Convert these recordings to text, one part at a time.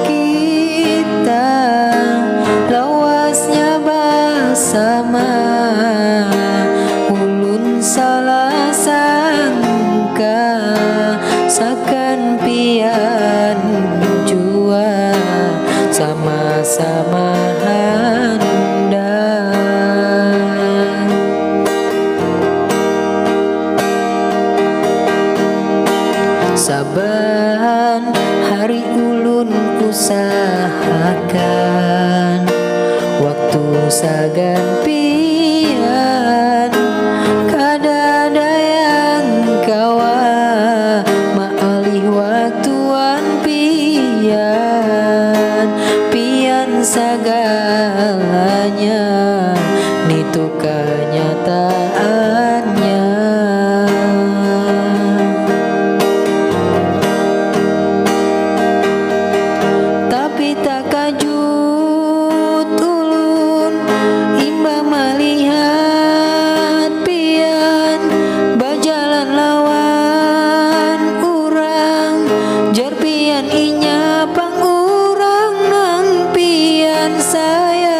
kita lawasnya bersama. Ulun salah sangka sakan pian jua sama-sama handal. Saban hari ulun usahakan waktu sagan pian kadadayang kawa maalih waktuan pian segalanya nitu kenyataannya. Tapi tak kajut ulun imba melihat pian bajalan lawan urang jar pian inya pang urang nang pian sayang.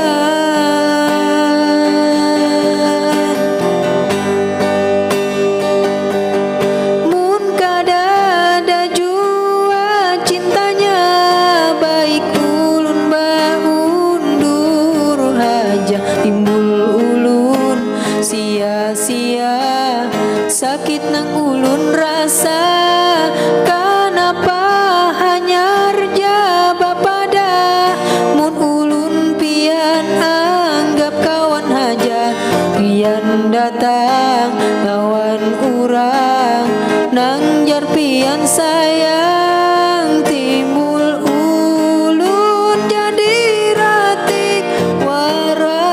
Mun kadada jua cintanya baik ulun baundur haja timbul ulun sia-sia sakit nang ulun rasa. Kenapa hanya rejaba pada mun ulun pian anggap kawan haja pian datang lawan urang nang jar pian sayang timbul ulun jadi ratik wara.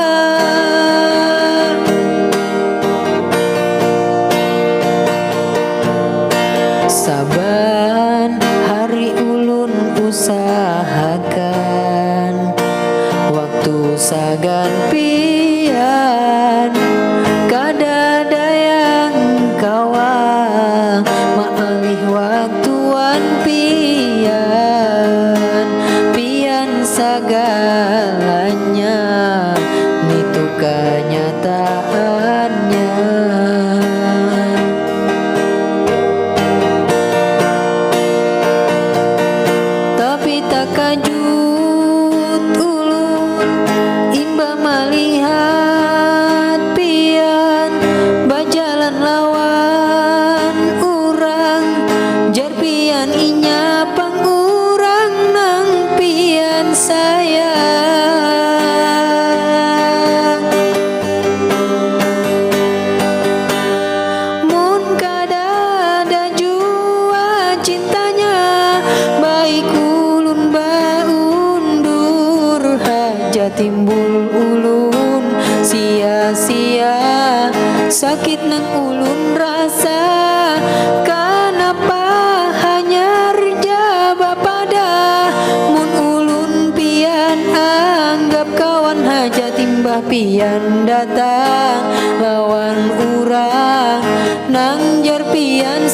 Saban hari ulun usahakan waktu sagan pian kadadayang kawa maalih waktuan pian segalanya nitu kenyataannya. Tapi tak kajut ulun imba melihat pian bajalan lawan urang jar pian inya pang urang nang pian sayang. Mun kadada jua cintanya baik ulun baundur haja timbul ulun sia-sia sakit nang ulun rasa. Kenapa hanya rejaba pada mun ulun pian anggap kawan haja timbah pian datang lawan urang nang jar pian